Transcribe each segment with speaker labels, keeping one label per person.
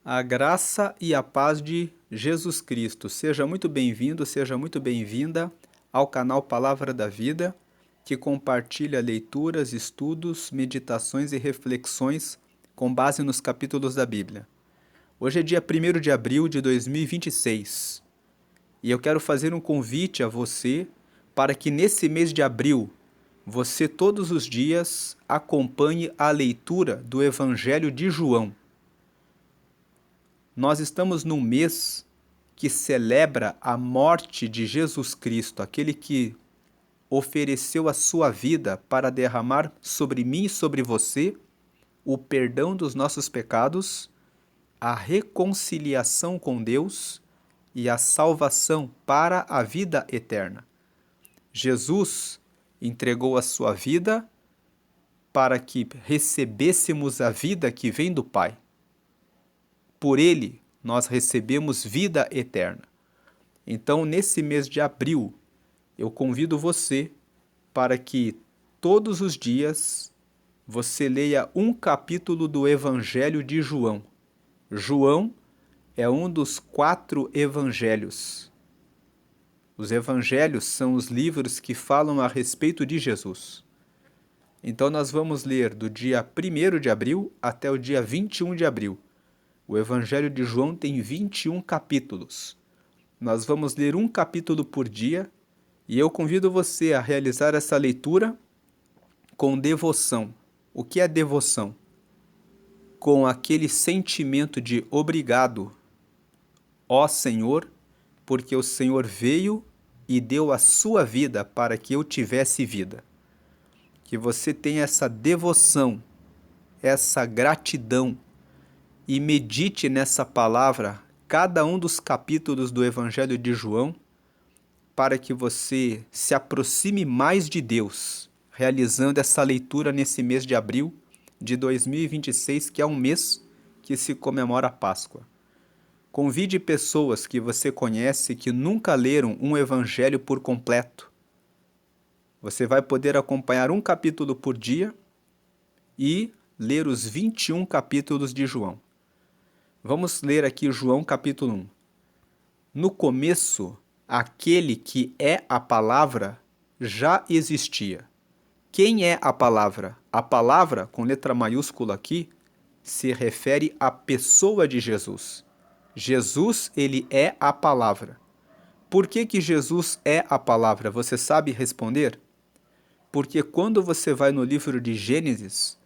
Speaker 1: A graça e a paz de Jesus Cristo. Seja muito bem-vindo, seja muito bem-vinda ao canal Palavra da Vida, que compartilha leituras, estudos, meditações e reflexões com base nos capítulos da Bíblia. Hoje é dia 1º de abril de 2026 e eu quero fazer um convite a você para que nesse mês de abril você todos os dias acompanhe a leitura do Evangelho de João. Nós estamos num mês que celebra a morte de Jesus Cristo, aquele que ofereceu a sua vida para derramar sobre mim e sobre você o perdão dos nossos pecados, a reconciliação com Deus e a salvação para a vida eterna. Jesus entregou a sua vida para que recebêssemos a vida que vem do Pai. Por ele, nós recebemos vida eterna. Então, nesse mês de abril, eu convido você para que todos os dias você leia um capítulo do Evangelho de João. João é um dos 4 evangelhos. Os evangelhos são os livros que falam a respeito de Jesus. Então, nós vamos ler do dia 1º de abril até o dia 21 de abril. O Evangelho de João tem 21 capítulos. Nós vamos ler um capítulo por dia e eu convido você a realizar essa leitura com devoção. O que é devoção? Com aquele sentimento de obrigado, ó Senhor, porque o Senhor veio e deu a sua vida para que eu tivesse vida. Que você tenha essa devoção, essa gratidão, e medite nessa palavra, cada um dos capítulos do Evangelho de João, para que você se aproxime mais de Deus, realizando essa leitura nesse mês de abril de 2026, que é um mês que se comemora a Páscoa. Convide pessoas que você conhece que nunca leram um Evangelho por completo. Você vai poder acompanhar um capítulo por dia e ler os 21 capítulos de João. Vamos ler aqui João capítulo 1. No começo, aquele que é a palavra já existia. Quem é a palavra? A palavra, com letra maiúscula aqui, se refere à pessoa de Jesus. Jesus, ele é a palavra. Por que Jesus é a palavra? Você sabe responder? Porque quando você vai no livro de Gênesis,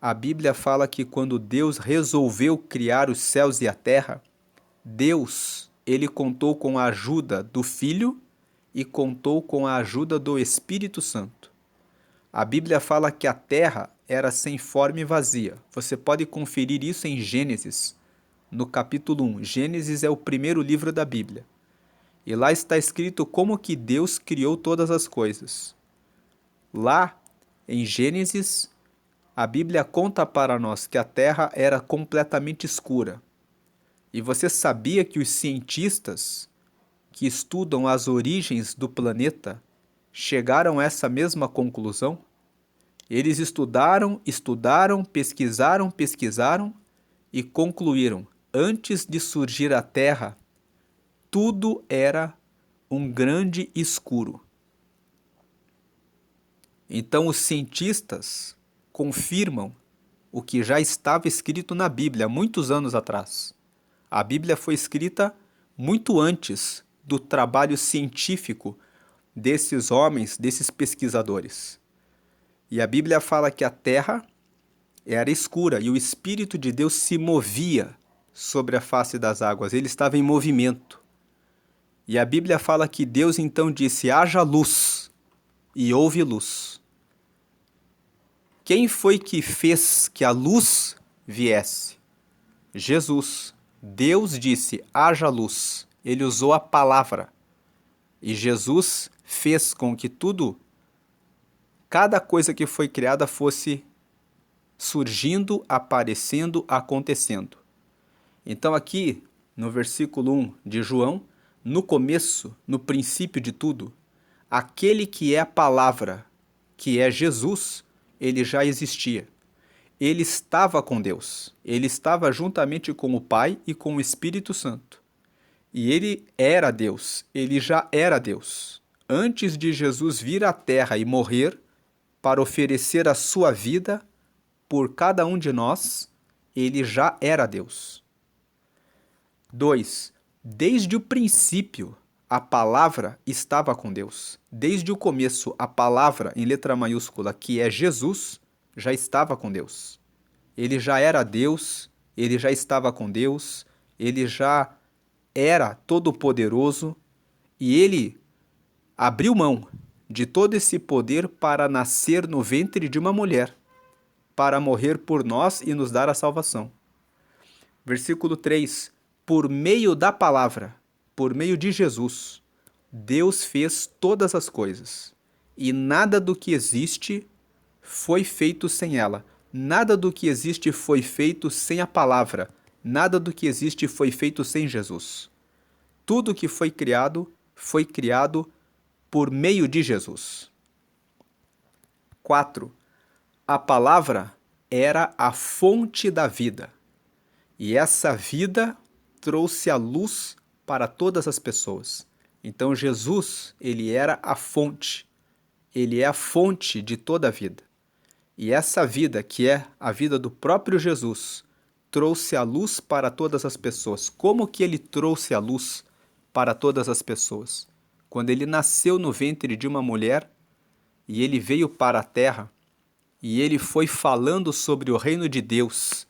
Speaker 1: a Bíblia fala que quando Deus resolveu criar os céus e a terra, Deus, ele contou com a ajuda do Filho e contou com a ajuda do Espírito Santo. A Bíblia fala que a terra era sem forma e vazia. Você pode conferir isso em Gênesis, no capítulo 1. Gênesis é o primeiro livro da Bíblia. E lá está escrito como que Deus criou todas as coisas. Lá, em Gênesis, a Bíblia conta para nós que a Terra era completamente escura. E você sabia que os cientistas que estudam as origens do planeta chegaram a essa mesma conclusão? Eles estudaram, pesquisaram e concluíram: antes de surgir a Terra, tudo era um grande escuro. Então os cientistas confirmam o que já estava escrito na Bíblia muitos anos atrás. A Bíblia foi escrita muito antes do trabalho científico desses homens, desses pesquisadores. E a Bíblia fala que a terra era escura e o Espírito de Deus se movia sobre a face das águas, ele estava em movimento. E a Bíblia fala que Deus então disse: haja luz, e houve luz. Quem foi que fez que a luz viesse? Jesus. Deus disse: haja luz. Ele usou a palavra. E Jesus fez com que cada coisa que foi criada fosse surgindo, aparecendo, acontecendo. Então aqui, no versículo 1 de João, no começo, no princípio de tudo, aquele que é a palavra, que é Jesus, ele já existia. ele estava com Deus. Ele estava juntamente com o Pai e com o Espírito Santo. E ele era Deus, ele já era Deus. Antes de Jesus vir à terra e morrer para oferecer a sua vida por cada um de nós, ele já era Deus. 2. Desde o princípio, a palavra estava com Deus. Desde o começo, a palavra em letra maiúscula, que é Jesus, já estava com Deus. Ele já era Deus, ele já estava com Deus, ele já era todo-poderoso e ele abriu mão de todo esse poder para nascer no ventre de uma mulher, para morrer por nós e nos dar a salvação. Versículo 3: por meio da palavra, por meio de Jesus, Deus fez todas as coisas, e nada do que existe foi feito sem ela. Nada do que existe foi feito sem a palavra. Nada do que existe foi feito sem Jesus. Tudo que foi criado por meio de Jesus. 4. A palavra era a fonte da vida. E essa vida trouxe a luz para todas as pessoas. Então Jesus, ele era a fonte. Ele é a fonte de toda a vida. E essa vida, que é a vida do próprio Jesus, trouxe a luz para todas as pessoas. Como que ele trouxe a luz para todas as pessoas? Quando ele nasceu no ventre de uma mulher e ele veio para a terra e ele foi falando sobre o reino de Deus,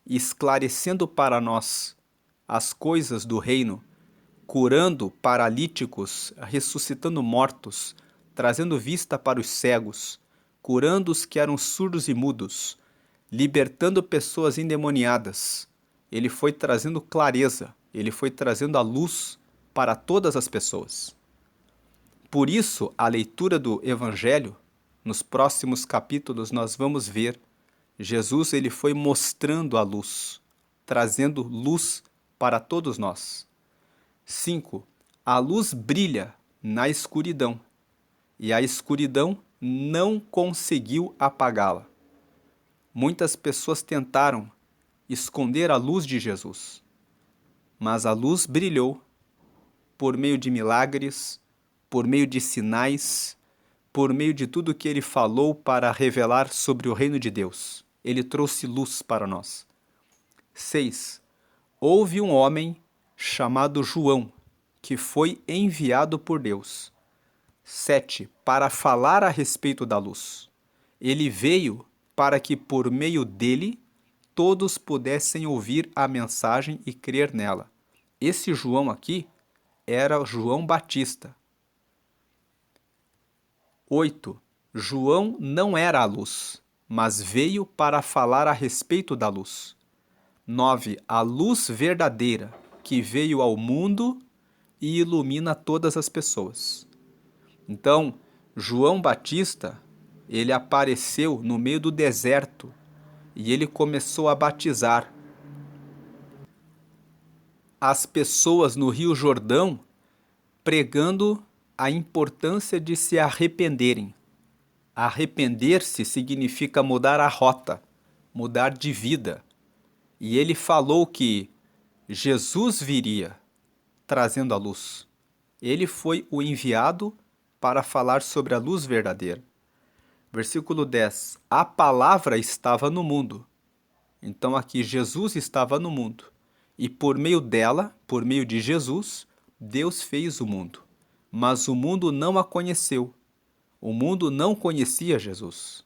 Speaker 1: esclarecendo para nós as coisas do reino, curando paralíticos, ressuscitando mortos, trazendo vista para os cegos, curando os que eram surdos e mudos, libertando pessoas endemoniadas. Ele foi trazendo clareza, ele foi trazendo a luz para todas as pessoas. Por isso, a leitura do Evangelho, nos próximos capítulos, nós vamos ver Jesus, ele foi mostrando a luz, trazendo luz para todos nós. 5. A luz brilha na escuridão, e a escuridão não conseguiu apagá-la. Muitas pessoas tentaram esconder a luz de Jesus, mas a luz brilhou por meio de milagres, por meio de sinais, por meio de tudo que ele falou para revelar sobre o reino de Deus. Ele trouxe luz para nós. 6. Houve um homem chamado João, que foi enviado por Deus. 7. Para falar a respeito da luz. Ele veio para que por meio dele todos pudessem ouvir a mensagem e crer nela. Esse João aqui era João Batista. 8. João não era a luz, mas veio para falar a respeito da luz. 9. A luz verdadeira, que veio ao mundo e ilumina todas as pessoas. Então, João Batista, ele apareceu no meio do deserto e ele começou a batizar as pessoas no Rio Jordão, pregando a importância de se arrependerem. Arrepender-se significa mudar a rota, mudar de vida. E ele falou que Jesus viria trazendo a luz. Ele foi o enviado para falar sobre a luz verdadeira. Versículo 10. A palavra estava no mundo. Então aqui Jesus estava no mundo. E por meio dela, por meio de Jesus, Deus fez o mundo. Mas o mundo não a conheceu. O mundo não conhecia Jesus.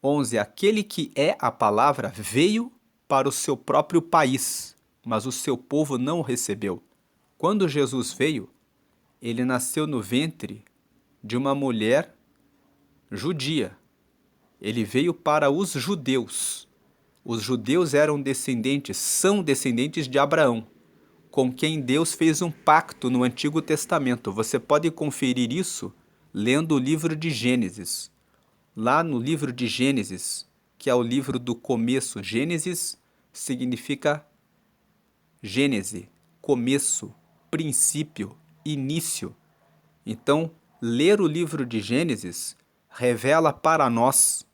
Speaker 1: 11. Aquele que é a palavra veio para o seu próprio país, mas o seu povo não o recebeu. Quando Jesus veio, ele nasceu no ventre de uma mulher judia. Ele veio para os judeus. Os judeus são descendentes de Abraão, com quem Deus fez um pacto no Antigo Testamento. Você pode conferir isso lendo o livro de Gênesis. Lá no livro de Gênesis, que é o livro do começo, Gênesis significa Gênese, começo, princípio, início. Então, ler o livro de Gênesis revela para nós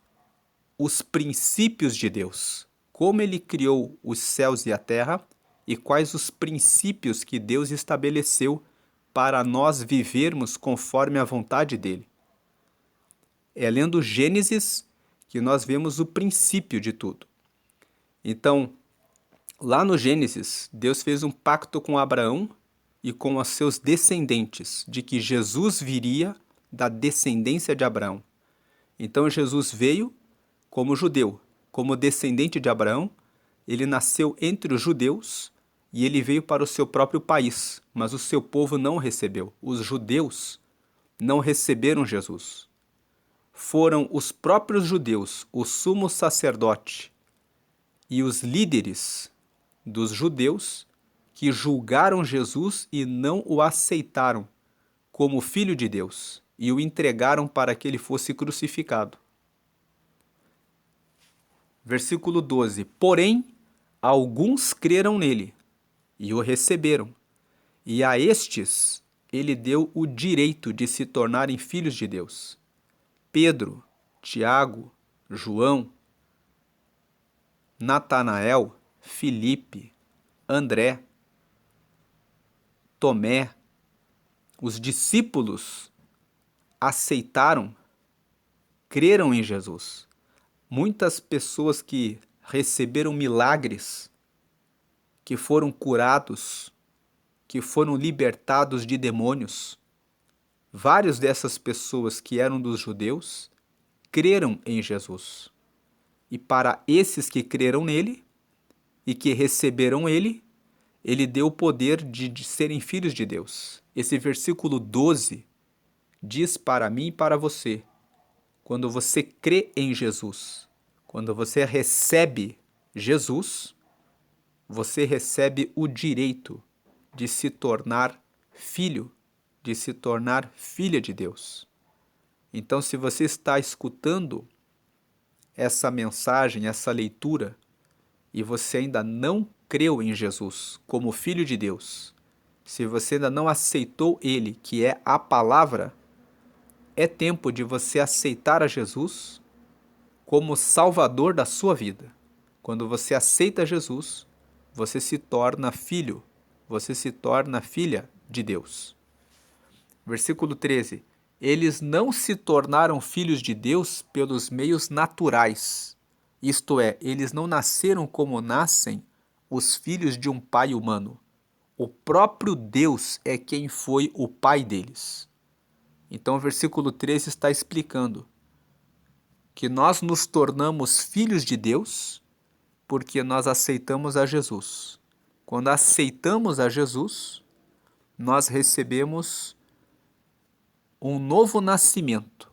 Speaker 1: os princípios de Deus, como ele criou os céus e a terra e quais os princípios que Deus estabeleceu para nós vivermos conforme a vontade dele. É lendo Gênesis que nós vemos o princípio de tudo. Então, lá no Gênesis, Deus fez um pacto com Abraão e com os seus descendentes, de que Jesus viria da descendência de Abraão. Então, Jesus veio como judeu, como descendente de Abraão, ele nasceu entre os judeus e ele veio para o seu próprio país, mas o seu povo não o recebeu. Os judeus não receberam Jesus. Foram os próprios judeus, o sumo sacerdote e os líderes dos judeus que julgaram Jesus e não o aceitaram como filho de Deus e o entregaram para que ele fosse crucificado. Versículo 12. Porém, alguns creram nele e o receberam, e a estes ele deu o direito de se tornarem filhos de Deus. Pedro, Tiago, João, Natanael, Filipe, André, Tomé, os discípulos aceitaram, creram em Jesus. Muitas pessoas que receberam milagres, que foram curados, que foram libertados de demônios, várias dessas pessoas que eram dos judeus creram em Jesus. E para esses que creram nele e que receberam ele, ele deu o poder de serem filhos de Deus. Esse versículo 12 diz para mim e para você: quando você crê em Jesus, quando você recebe Jesus, você recebe o direito de se tornar filho, de se tornar filha de Deus. Então, se você está escutando essa mensagem, essa leitura, e você ainda não creu em Jesus como filho de Deus, se você ainda não aceitou ele, que é a palavra, é tempo de você aceitar a Jesus como Salvador da sua vida. Quando você aceita Jesus, você se torna filho, você se torna filha de Deus. Versículo 13. Eles não se tornaram filhos de Deus pelos meios naturais. Isto é, eles não nasceram como nascem os filhos de um pai humano. O próprio Deus é quem foi o pai deles. Então o versículo 13 está explicando que nós nos tornamos filhos de Deus porque nós aceitamos a Jesus. Quando aceitamos a Jesus, nós recebemos um novo nascimento.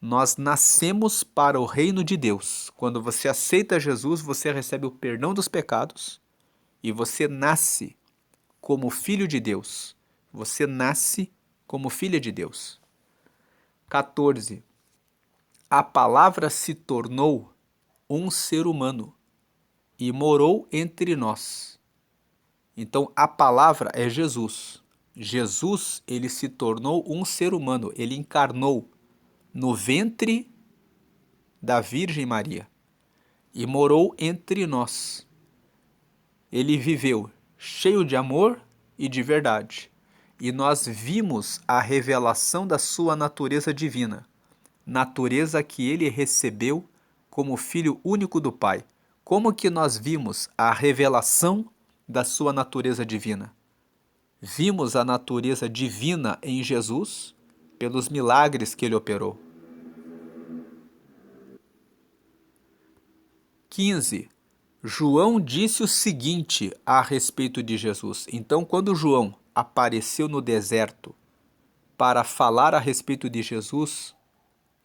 Speaker 1: Nós nascemos para o reino de Deus. Quando você aceita Jesus, você recebe o perdão dos pecados e você nasce como filho de Deus. Você nasce como filha de Deus. 14. A palavra se tornou um ser humano e morou entre nós. Então, a palavra é Jesus. Jesus, ele se tornou um ser humano, ele encarnou no ventre da Virgem Maria e morou entre nós. Ele viveu cheio de amor e de verdade, e nós vimos a revelação da sua natureza divina, natureza que ele recebeu como filho único do Pai. Como que nós vimos a revelação da sua natureza divina? Vimos a natureza divina em Jesus pelos milagres que ele operou. 15. João disse o seguinte a respeito de Jesus. Então, quando João apareceu no deserto para falar a respeito de Jesus,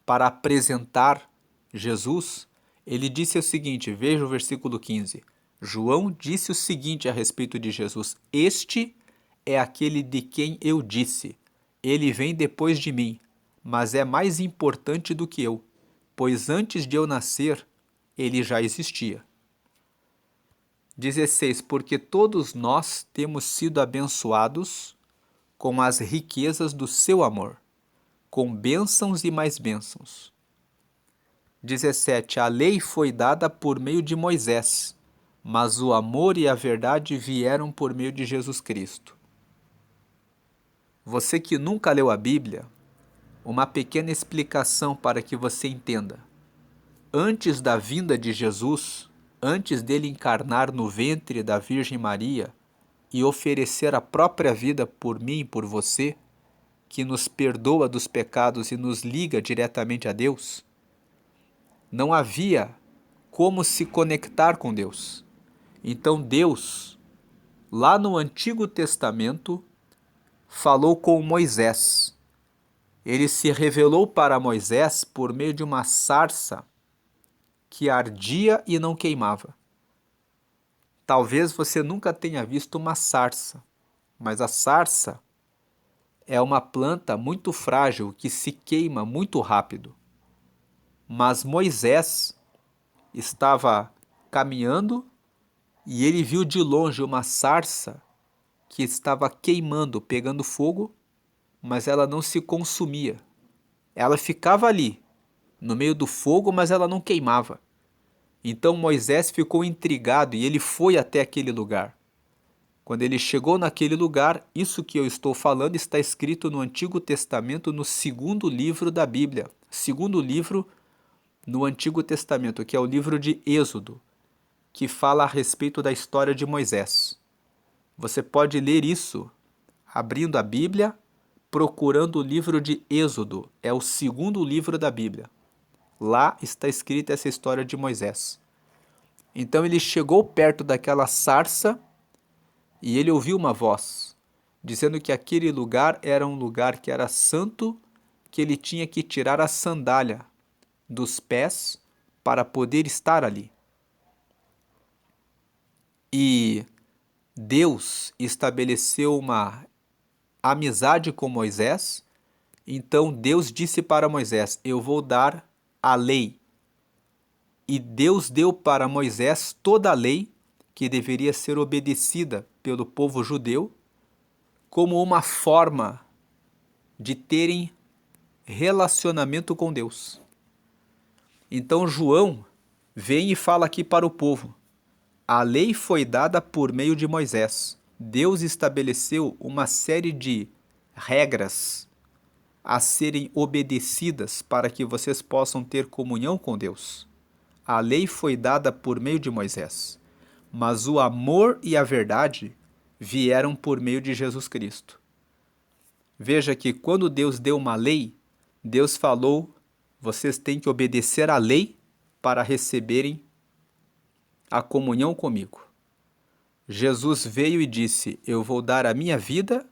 Speaker 1: para apresentar Jesus, ele disse o seguinte, veja o versículo 15. João disse o seguinte a respeito de Jesus: Este é aquele de quem eu disse, ele vem depois de mim, mas é mais importante do que eu, pois antes de eu nascer, ele já existia. 16. Porque todos nós temos sido abençoados com as riquezas do seu amor, com bênçãos e mais bênçãos. 17. A lei foi dada por meio de Moisés, mas o amor e a verdade vieram por meio de Jesus Cristo. Você que nunca leu a Bíblia, uma pequena explicação para que você entenda. Antes da vinda de Jesus, antes dele encarnar no ventre da Virgem Maria e oferecer a própria vida por mim e por você, que nos perdoa dos pecados e nos liga diretamente a Deus, não havia como se conectar com Deus. Então Deus, lá no Antigo Testamento, falou com Moisés. Ele se revelou para Moisés por meio de uma sarça que ardia e não queimava. Talvez você nunca tenha visto uma sarça, mas a sarça é uma planta muito frágil que se queima muito rápido. Mas Moisés estava caminhando e ele viu de longe uma sarça que estava queimando, pegando fogo, mas ela não se consumia. Ela ficava ali, no meio do fogo, mas ela não queimava. Então Moisés ficou intrigado e ele foi até aquele lugar. Quando ele chegou naquele lugar, isso que eu estou falando está escrito no Antigo Testamento, no segundo livro da Bíblia. Segundo livro no Antigo Testamento, que é o livro de Êxodo, que fala a respeito da história de Moisés. Você pode ler isso abrindo a Bíblia, procurando o livro de Êxodo. É o segundo livro da Bíblia. Lá está escrita essa história de Moisés. Então ele chegou perto daquela sarça e ele ouviu uma voz, dizendo que aquele lugar era um lugar que era santo, que ele tinha que tirar a sandália dos pés para poder estar ali. E Deus estabeleceu uma amizade com Moisés. Então Deus disse para Moisés: eu vou dar a lei. E Deus deu para Moisés toda a lei que deveria ser obedecida pelo povo judeu, como uma forma de terem relacionamento com Deus. Então João vem e fala aqui para o povo: a lei foi dada por meio de Moisés. Deus estabeleceu uma série de regras a serem obedecidas para que vocês possam ter comunhão com Deus. A lei foi dada por meio de Moisés, mas o amor e a verdade vieram por meio de Jesus Cristo. Veja que quando Deus deu uma lei, Deus falou: vocês têm que obedecer à lei para receberem a comunhão comigo. Jesus veio e disse: eu vou dar a minha vida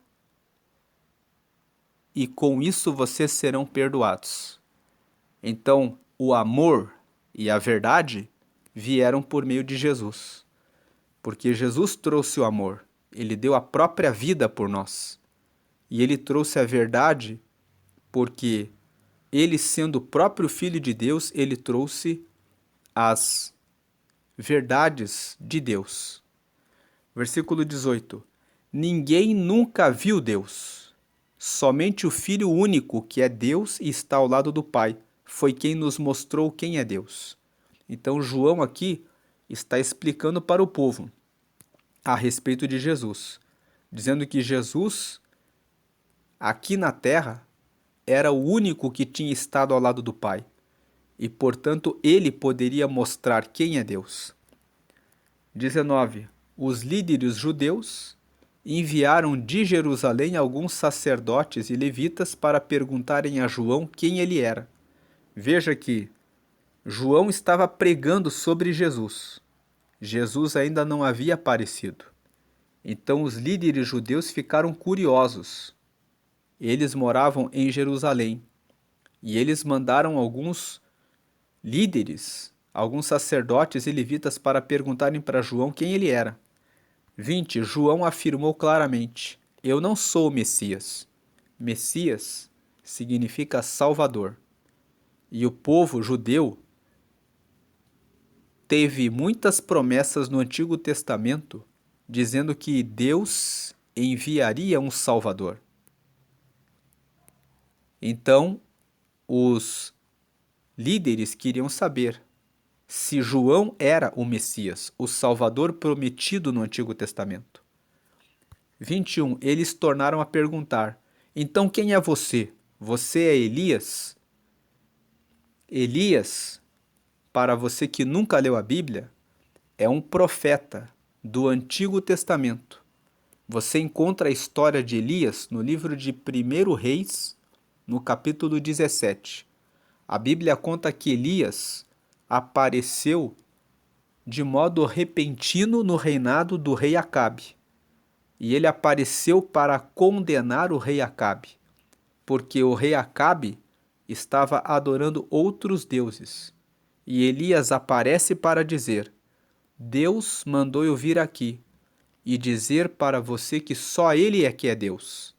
Speaker 1: e com isso vocês serão perdoados. Então, o amor e a verdade vieram por meio de Jesus, porque Jesus trouxe o amor, ele deu a própria vida por nós, e ele trouxe a verdade porque ele, sendo o próprio Filho de Deus, ele trouxe as verdades de Deus. Versículo 18: ninguém nunca viu Deus, somente o Filho único, que é Deus e está ao lado do Pai, foi quem nos mostrou quem é Deus. Então João aqui está explicando para o povo a respeito de Jesus, dizendo que Jesus, aqui na terra, era o único que tinha estado ao lado do Pai, e portanto ele poderia mostrar quem é Deus. 19. Os líderes judeus enviaram de Jerusalém alguns sacerdotes e levitas para perguntarem a João quem ele era. Veja que João estava pregando sobre Jesus. Jesus ainda não havia aparecido. Então os líderes judeus ficaram curiosos. Eles moravam em Jerusalém e eles mandaram alguns líderes, alguns sacerdotes e levitas para perguntarem para João quem ele era. 20. João afirmou claramente: eu não sou o Messias. Messias significa Salvador. E o povo judeu teve muitas promessas no Antigo Testamento dizendo que Deus enviaria um Salvador. Então, os líderes queriam saber se João era o Messias, o Salvador prometido no Antigo Testamento. 21. Eles tornaram a perguntar: então quem é você? Você é Elias? Elias, para você que nunca leu a Bíblia, é um profeta do Antigo Testamento. Você encontra a história de Elias no livro de 1 Reis, no capítulo 17. A Bíblia conta que Elias apareceu de modo repentino no reinado do rei Acabe. E ele apareceu para condenar o rei Acabe, porque o rei Acabe estava adorando outros deuses. E Elias aparece para dizer: Deus mandou eu vir aqui e dizer para você que só Ele é que é Deus.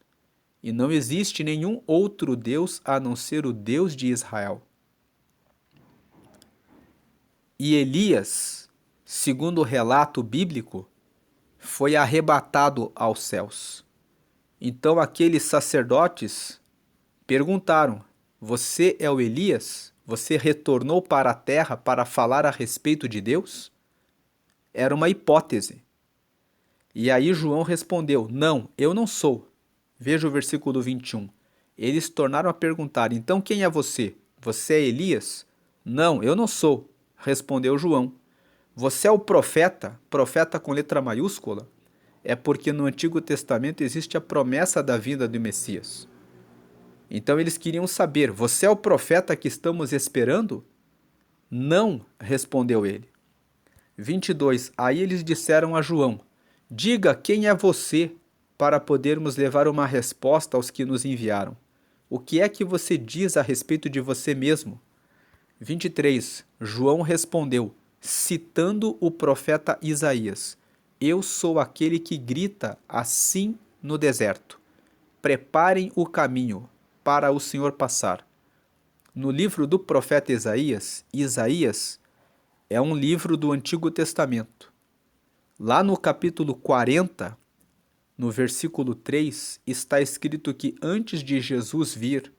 Speaker 1: E não existe nenhum outro Deus a não ser o Deus de Israel. E Elias, segundo o relato bíblico, foi arrebatado aos céus. Então aqueles sacerdotes perguntaram: você é o Elias? Você retornou para a terra para falar a respeito de Deus? Era uma hipótese. E aí João respondeu: não, eu não sou. Veja o versículo 21. Eles tornaram a perguntar: então quem é você? Você é Elias? Não, eu não sou, respondeu João. Você é o profeta? Profeta com letra maiúscula? É porque no Antigo Testamento existe a promessa da vinda do Messias. Então eles queriam saber: você é o profeta que estamos esperando? Não, respondeu ele. 22. Aí eles disseram a João: diga quem é você, para podermos levar uma resposta aos que nos enviaram. O que é que você diz a respeito de você mesmo? 23. João respondeu, citando o profeta Isaías: eu sou aquele que grita assim no deserto: preparem o caminho para o Senhor passar. No livro do profeta Isaías, Isaías é um livro do Antigo Testamento. Lá no capítulo 40, no versículo 3, está escrito que antes de Jesus vir,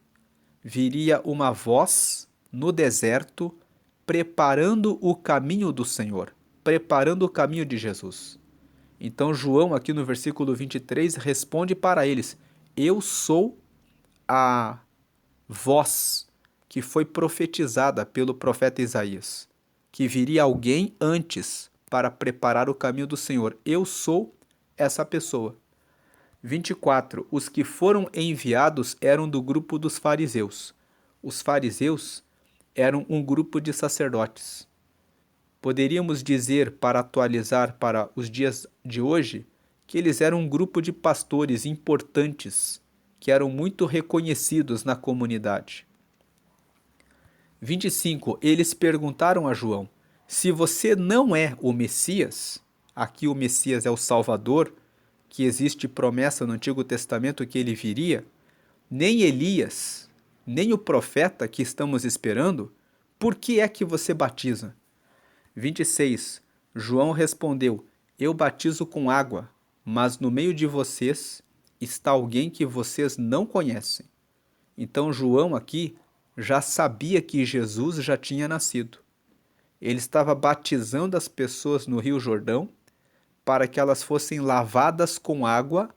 Speaker 1: viria uma voz no deserto preparando o caminho do Senhor, preparando o caminho de Jesus. Então João, aqui no versículo 23, responde para eles: eu sou a voz que foi profetizada pelo profeta Isaías, que viria alguém antes para preparar o caminho do Senhor. Eu sou essa pessoa. 24. Os que foram enviados eram do grupo dos fariseus. Os fariseus eram um grupo de sacerdotes. Poderíamos dizer, para atualizar para os dias de hoje, que eles eram um grupo de pastores importantes, que eram muito reconhecidos na comunidade. 25. Eles perguntaram a João: se você não é o Messias, aqui o Messias é o Salvador, que existe promessa no Antigo Testamento que ele viria, nem Elias, nem o profeta que estamos esperando, por que é que você batiza? 26. João respondeu: eu batizo com água, mas no meio de vocês está alguém que vocês não conhecem. Então João aqui já sabia que Jesus já tinha nascido. Ele estava batizando as pessoas no Rio Jordão para que elas fossem lavadas com água,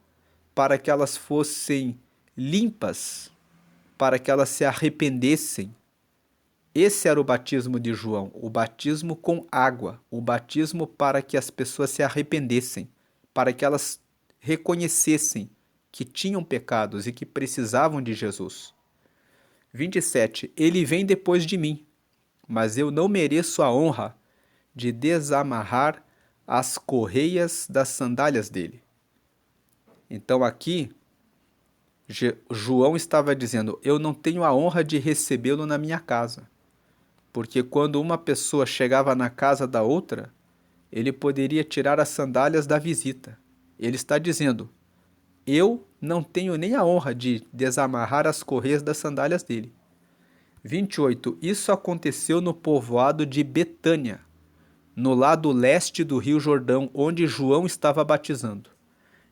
Speaker 1: para que elas fossem limpas, para que elas se arrependessem. Esse era o batismo de João, o batismo com água, o batismo para que as pessoas se arrependessem, para que elas reconhecessem que tinham pecados e que precisavam de Jesus. 27. Ele vem depois de mim, mas eu não mereço a honra de desamarrar as correias das sandálias dele. Então aqui, João estava dizendo: eu não tenho a honra de recebê-lo na minha casa. Porque quando uma pessoa chegava na casa da outra, ele poderia tirar as sandálias da visita. Ele está dizendo: eu não tenho nem a honra de desamarrar as correias das sandálias dele. 28. Isso aconteceu no povoado de Betânia, no lado leste do Rio Jordão, onde João estava batizando.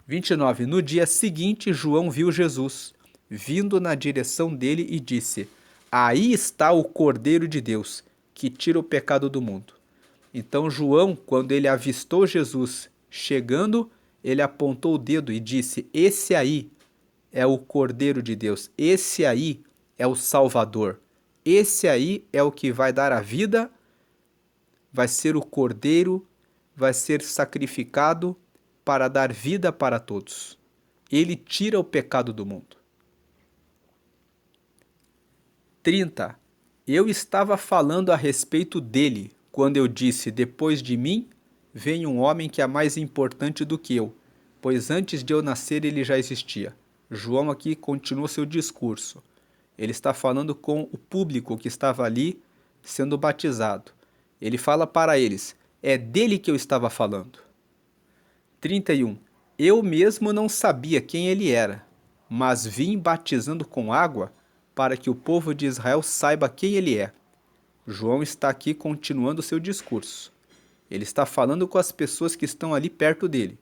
Speaker 1: 29. No dia seguinte, João viu Jesus, vindo na direção dele e disse: Aí está o Cordeiro de Deus, que tira o pecado do mundo. Então João, quando ele avistou Jesus chegando, ele apontou o dedo e disse: esse aí é o Cordeiro de Deus, esse aí é o Salvador, esse aí é o que vai dar a vida, vai ser o Cordeiro, vai ser sacrificado para dar vida para todos. Ele tira o pecado do mundo. 30. Eu estava falando a respeito dele, quando eu disse: depois de mim, vem um homem que é mais importante do que eu, pois antes de eu nascer ele já existia. João aqui continua seu discurso. Ele está falando com o público que estava ali sendo batizado. Ele fala para eles: é dele que eu estava falando. 31. Eu mesmo não sabia quem ele era, mas vim batizando com água para que o povo de Israel saiba quem ele é. João está aqui continuando seu discurso. Ele está falando com as pessoas que estão ali perto dele.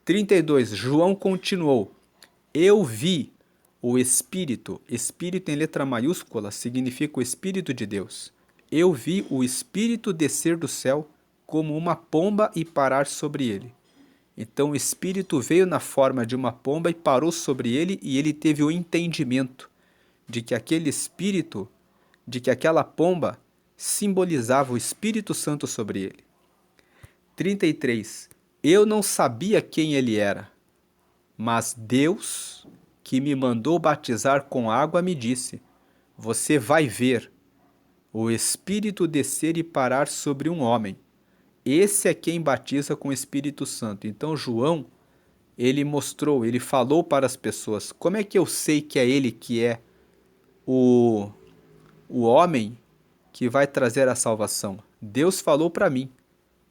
Speaker 1: 32. João continuou: eu vi o Espírito. Espírito em letra maiúscula significa o Espírito de Deus. Eu vi o Espírito descer do céu como uma pomba e parar sobre ele. Então o Espírito veio na forma de uma pomba e parou sobre ele, e ele teve o entendimento de que aquele Espírito, de que aquela pomba simbolizava o Espírito Santo sobre ele. 33. Eu não sabia quem ele era, mas Deus, que me mandou batizar com água, me disse: você vai ver o Espírito descer e parar sobre um homem. Esse é quem batiza com o Espírito Santo. Então João, ele mostrou, ele falou para as pessoas: como é que eu sei que é ele que é o homem que vai trazer a salvação? Deus falou para mim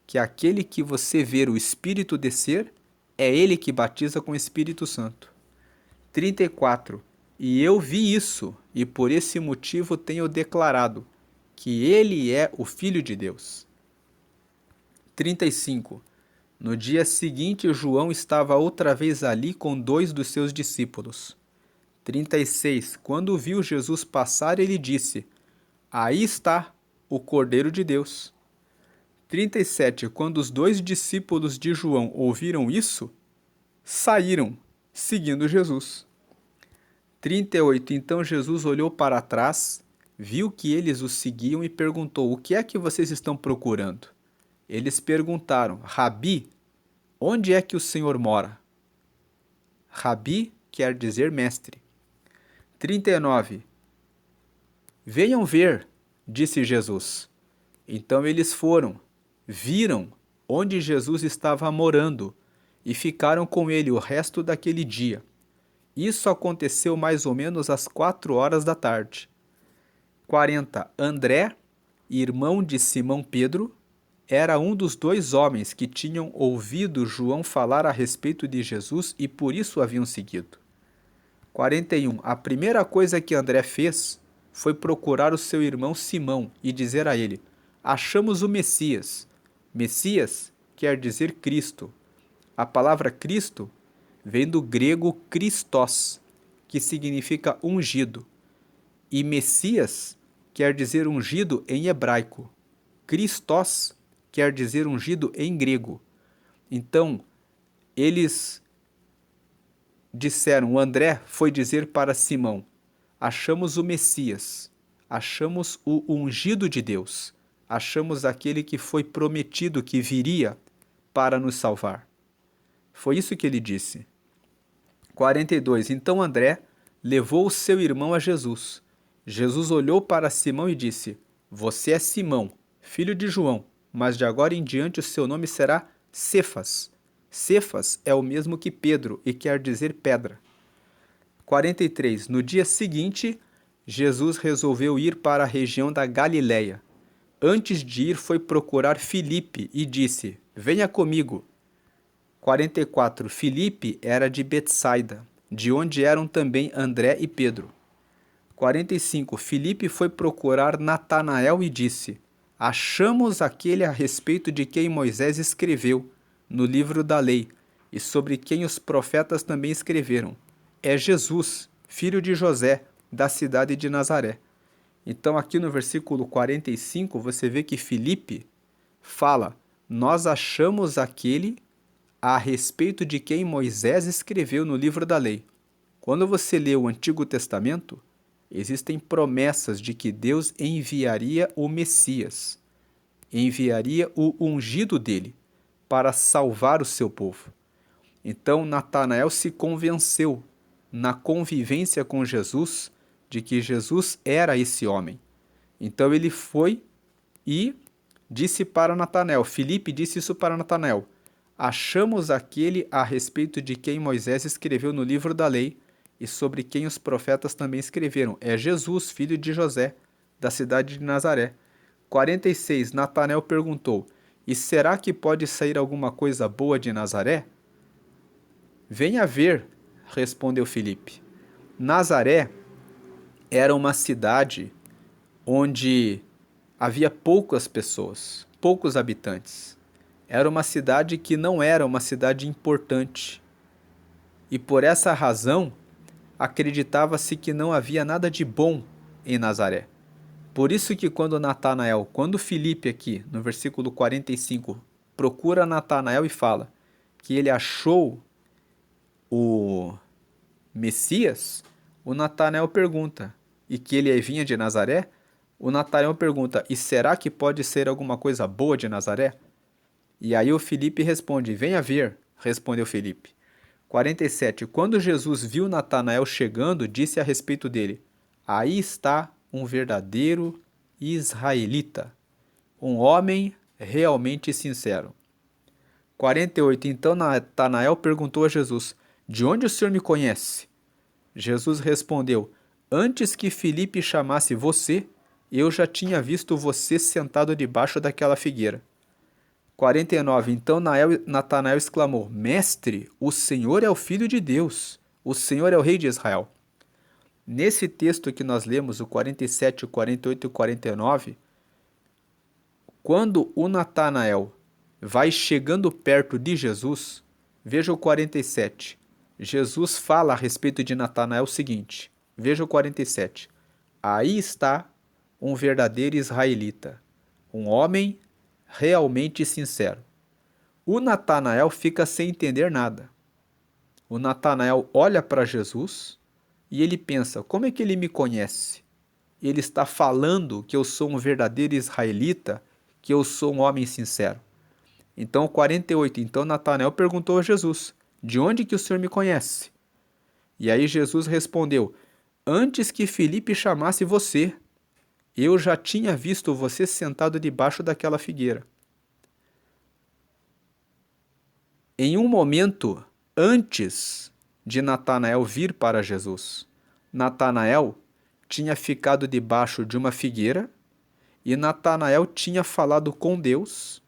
Speaker 1: que aquele que você ver o Espírito descer, é ele que batiza com o Espírito Santo. 34. E eu vi isso, e por esse motivo tenho declarado que ele é o Filho de Deus. 35. No dia seguinte, João estava outra vez ali com 2 dos seus discípulos. 36. Quando viu Jesus passar, ele disse: aí está o Cordeiro de Deus. 37. Quando os 2 discípulos de João ouviram isso, saíram, seguindo Jesus. 38. Então Jesus olhou para trás, viu que eles o seguiam e perguntou: o que é que vocês estão procurando? Eles perguntaram: Rabi, onde é que o Senhor mora? Rabi quer dizer mestre. 39. Venham ver, disse Jesus. Então eles foram, viram onde Jesus estava morando e ficaram com ele o resto daquele dia. Isso aconteceu mais ou menos às 4 horas da tarde. 40. André, irmão de Simão Pedro, era um dos 2 homens que tinham ouvido João falar a respeito de Jesus e por isso haviam seguido. 41. A primeira coisa que André fez foi procurar o seu irmão Simão e dizer a ele: achamos o Messias. Messias quer dizer Cristo. A palavra Cristo vem do grego Christos, que significa ungido. E Messias quer dizer ungido em hebraico. Christos quer dizer ungido em grego. Então, eles disseram, o André foi dizer para Simão: achamos o Messias, achamos o ungido de Deus, achamos aquele que foi prometido que viria para nos salvar. Foi isso que ele disse. 42. Então André levou o seu irmão a Jesus. Jesus olhou para Simão e disse: você é Simão, filho de João, mas de agora em diante o seu nome será Cefas. Cefas é o mesmo que Pedro e quer dizer pedra. 43. No dia seguinte, Jesus resolveu ir para a região da Galiléia. Antes de ir, foi procurar Filipe e disse: venha comigo. 44. Filipe era de Betsaida, de onde eram também André e Pedro. 45. Filipe foi procurar Natanael e disse: achamos aquele a respeito de quem Moisés escreveu no livro da lei e sobre quem os profetas também escreveram. É Jesus, filho de José, da cidade de Nazaré. Então, aqui no versículo 45, você vê que Filipe fala: nós achamos aquele a respeito de quem Moisés escreveu no livro da lei. Quando você lê o Antigo Testamento, existem promessas de que Deus enviaria o Messias, enviaria o ungido dele para salvar o seu povo. Então Natanael se convenceu, na convivência com Jesus, de que Jesus era esse homem. Então ele foi e disse para Natanael, Filipe disse isso para Natanael: achamos aquele a respeito de quem Moisés escreveu no livro da lei e sobre quem os profetas também escreveram. É Jesus, filho de José, da cidade de Nazaré. 46. Natanael perguntou: e será que pode sair alguma coisa boa de Nazaré? Venha ver, respondeu Filipe. Nazaré era uma cidade onde havia poucas pessoas, poucos habitantes. Era uma cidade que não era uma cidade importante. E por essa razão, acreditava-se que não havia nada de bom em Nazaré. Por isso que quando Filipe aqui, no versículo 45, procura Natanael e fala que ele achou o Messias, o Natanael pergunta, e que ele vinha de Nazaré, o Natanael pergunta, e será que pode ser alguma coisa boa de Nazaré? E aí o Filipe responde, venha ver, respondeu Filipe. 47. Quando Jesus viu Natanael chegando, disse a respeito dele, aí está um verdadeiro israelita, um homem realmente sincero. 48. Então Natanael perguntou a Jesus, de onde o Senhor me conhece? Jesus respondeu, antes que Filipe chamasse você, eu já tinha visto você sentado debaixo daquela figueira. 49. Então Natanael exclamou, Mestre, o Senhor é o Filho de Deus, o Senhor é o Rei de Israel. Nesse texto que nós lemos, o 47, o 48 e o 49, quando o Natanael vai chegando perto de Jesus, veja o 47. Jesus fala a respeito de Natanael o seguinte, veja o 47. Aí está um verdadeiro israelita, um homem realmente sincero. O Natanael fica sem entender nada. O Natanael olha para Jesus e ele pensa, como é que ele me conhece? Ele está falando que eu sou um verdadeiro israelita, que eu sou um homem sincero. Então, 48. Então Natanael perguntou a Jesus, de onde que o Senhor me conhece? E aí Jesus respondeu, antes que Filipe chamasse você, eu já tinha visto você sentado debaixo daquela figueira. Em um momento antes de Natanael vir para Jesus, Natanael tinha ficado debaixo de uma figueira e Natanael tinha falado com Deus,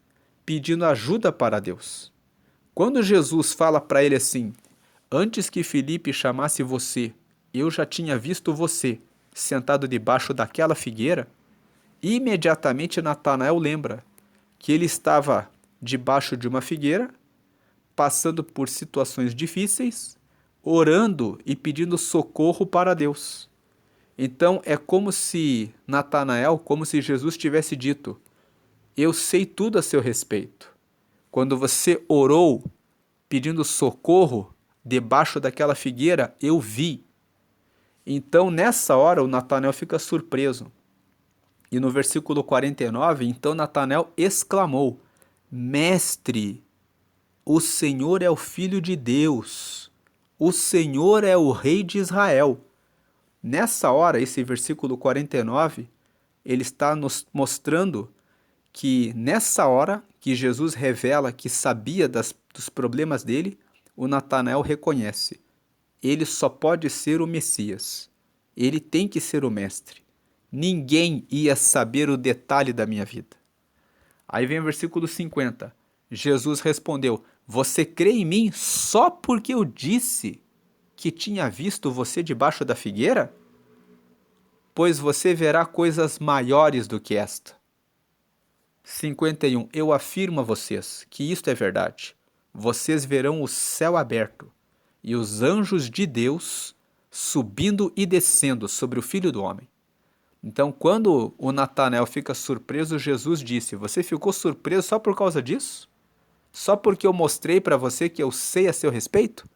Speaker 1: pedindo ajuda para Deus. Quando Jesus fala para ele assim, antes que Filipe chamasse você, eu já tinha visto você sentado debaixo daquela figueira, imediatamente Natanael lembra que ele estava debaixo de uma figueira, passando por situações difíceis, orando e pedindo socorro para Deus. Então é como se Natanael, como se Jesus tivesse dito, eu sei tudo a seu respeito. Quando você orou pedindo socorro debaixo daquela figueira, eu vi. Então nessa hora o Natanael fica surpreso. E no versículo 49, então Natanael exclamou, Mestre, o Senhor é o Filho de Deus, o Senhor é o Rei de Israel. Nessa hora, esse versículo 49, ele está nos mostrando que nessa hora que Jesus revela que sabia dos problemas dele, o Natanael reconhece, ele só pode ser o Messias, ele tem que ser o Mestre. Ninguém ia saber o detalhe da minha vida. Aí vem o versículo 50. Jesus respondeu, você crê em mim só porque eu disse que tinha visto você debaixo da figueira? Pois você verá coisas maiores do que esta. 51. Eu afirmo a vocês que isto é verdade. Vocês verão o céu aberto e os anjos de Deus subindo e descendo sobre o Filho do Homem. Então, quando o Natanael fica surpreso, Jesus disse: Você ficou surpreso só por causa disso? Só porque eu mostrei para você que eu sei a seu respeito?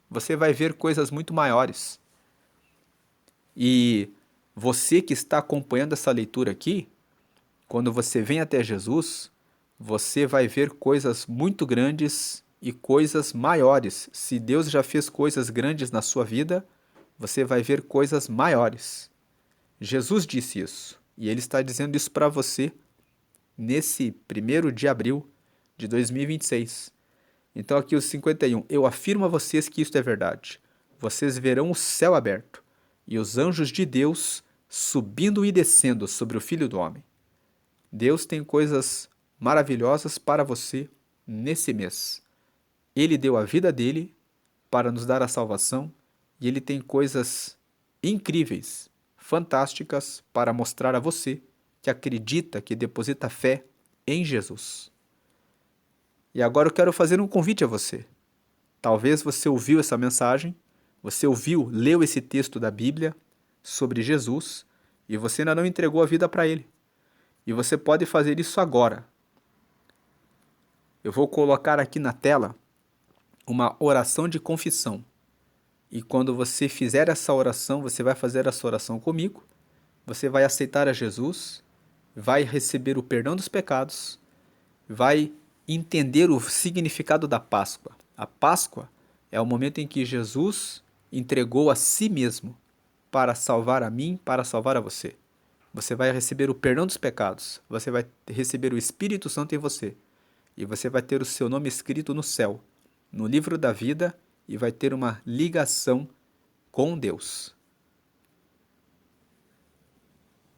Speaker 1: Você vai ver coisas muito maiores. E você que está acompanhando essa leitura aqui, quando você vem até Jesus, você vai ver coisas muito grandes e coisas maiores. Se Deus já fez coisas grandes na sua vida, você vai ver coisas maiores. Jesus disse isso, e ele está dizendo isso para você nesse 1º de abril de 2026. Então aqui os 51. Eu afirmo a vocês que isto é verdade. Vocês verão o céu aberto e os anjos de Deus subindo e descendo sobre o Filho do Homem. Deus tem coisas maravilhosas para você nesse mês. Ele deu a vida dele para nos dar a salvação e ele tem coisas incríveis, fantásticas para mostrar a você que acredita, que deposita fé em Jesus. E agora eu quero fazer um convite a você. Talvez você ouviu essa mensagem, você leu esse texto da Bíblia sobre Jesus e você ainda não entregou a vida para ele. E você pode fazer isso agora. Eu vou colocar aqui na tela uma oração de confissão. E quando você fizer essa oração, você vai fazer essa oração comigo. Você vai aceitar a Jesus, vai receber o perdão dos pecados, vai entender o significado da Páscoa. A Páscoa é o momento em que Jesus entregou a si mesmo para salvar a mim, para salvar a você. Você vai receber o perdão dos pecados, você vai receber o Espírito Santo em você, e você vai ter o seu nome escrito no céu, no livro da vida, e vai ter uma ligação com Deus.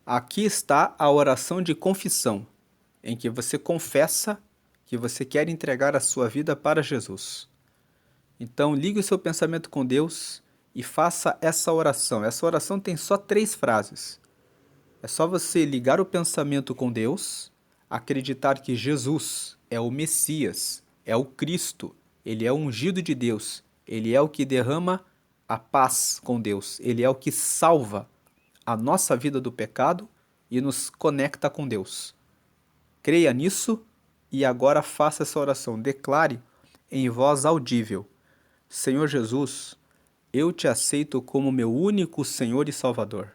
Speaker 1: Aqui está a oração de confissão, em que você confessa que você quer entregar a sua vida para Jesus. Então, ligue o seu pensamento com Deus e faça essa oração. Essa oração tem só 3 frases. É só você ligar o pensamento com Deus, acreditar que Jesus é o Messias, é o Cristo, ele é o ungido de Deus, ele é o que derrama a paz com Deus, ele é o que salva a nossa vida do pecado e nos conecta com Deus. Creia nisso e agora faça essa oração. Declare em voz audível: Senhor Jesus, eu te aceito como meu único Senhor e Salvador.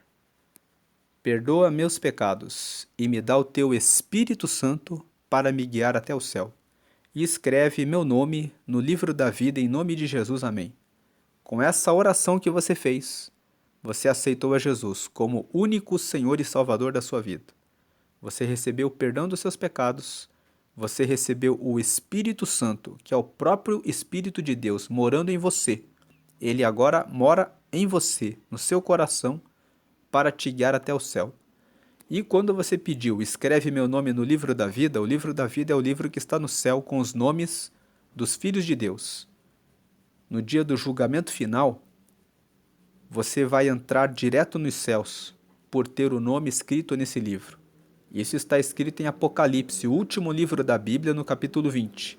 Speaker 1: Perdoa meus pecados e me dá o teu Espírito Santo para me guiar até o céu. E escreve meu nome no livro da vida em nome de Jesus. Amém. Com essa oração que você fez, você aceitou a Jesus como único Senhor e Salvador da sua vida. Você recebeu o perdão dos seus pecados, você recebeu o Espírito Santo, que é o próprio Espírito de Deus morando em você. Ele agora mora em você, no seu coração, para te guiar até o céu. E quando você pediu, escreve meu nome no livro da vida, o livro da vida é o livro que está no céu com os nomes dos filhos de Deus. No dia do julgamento final, você vai entrar direto nos céus por ter o nome escrito nesse livro. Isso está escrito em Apocalipse, o último livro da Bíblia, no capítulo 20.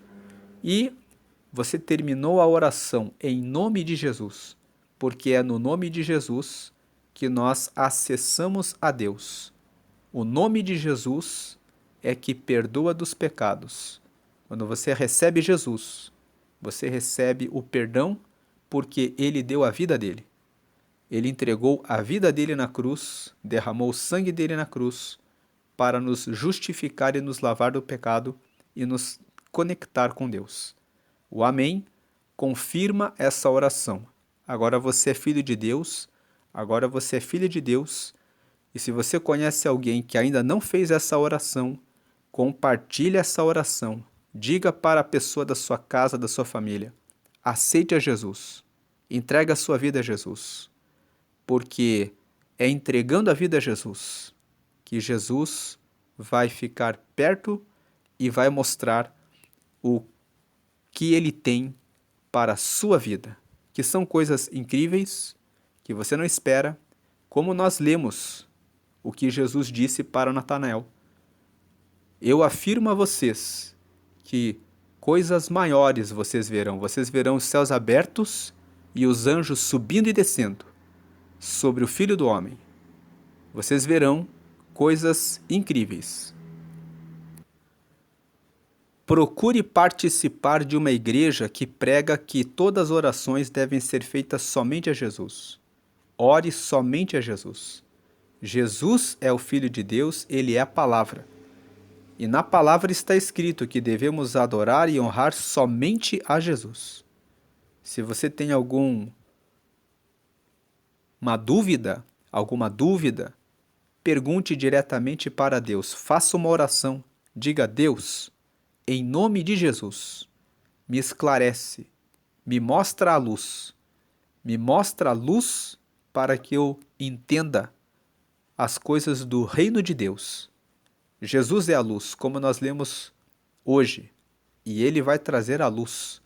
Speaker 1: E você terminou a oração em nome de Jesus, porque é no nome de Jesus que nós acessamos a Deus. O nome de Jesus é que perdoa dos pecados. Quando você recebe Jesus, você recebe o perdão porque ele deu a vida dele. Ele entregou a vida dele na cruz, derramou o sangue dele na cruz para nos justificar e nos lavar do pecado e nos conectar com Deus. O Amém confirma essa oração. Agora você é filho de Deus, agora você é filha de Deus, e se você conhece alguém que ainda não fez essa oração, compartilhe essa oração. Diga para a pessoa da sua casa, da sua família: aceite a Jesus, entregue a sua vida a Jesus, porque é entregando a vida a Jesus que Jesus vai ficar perto e vai mostrar o que ele tem para a sua vida, que são coisas incríveis, que você não espera, como nós lemos o que Jesus disse para Natanael. Eu afirmo a vocês que coisas maiores vocês verão os céus abertos e os anjos subindo e descendo sobre o Filho do Homem. Vocês verão coisas incríveis. Procure participar de uma igreja que prega que todas as orações devem ser feitas somente a Jesus. Ore somente a Jesus. Jesus é o Filho de Deus, ele é a palavra. E na palavra está escrito que devemos adorar e honrar somente a Jesus. Se você tem alguma dúvida, pergunte diretamente para Deus. Faça uma oração. Diga a Deus, em nome de Jesus, me esclarece, me mostra a luz. Me mostra a luz para que eu entenda as coisas do reino de Deus. Jesus é a luz, como nós lemos hoje, e ele vai trazer a luz,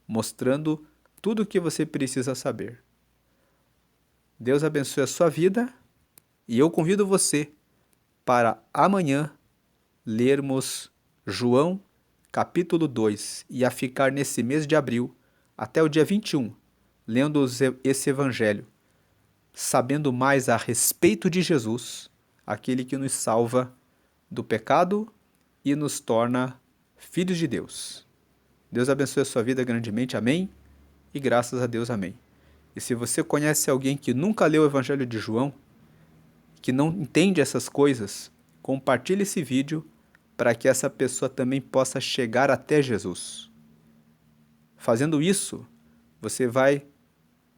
Speaker 1: mostrando tudo o que você precisa saber. Deus abençoe a sua vida e eu convido você para amanhã lermos João capítulo 2 e a ficar nesse mês de abril até o dia 21, lendo esse evangelho, sabendo mais a respeito de Jesus, aquele que nos salva do pecado e nos torna filhos de Deus. Deus abençoe a sua vida grandemente, amém? E graças a Deus, amém. E se você conhece alguém que nunca leu o Evangelho de João, que não entende essas coisas, compartilhe esse vídeo para que essa pessoa também possa chegar até Jesus. Fazendo isso, você vai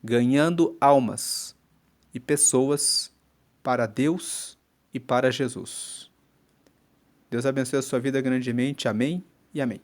Speaker 1: ganhando almas e pessoas para Deus e para Jesus. Deus abençoe a sua vida grandemente. Amém e amém.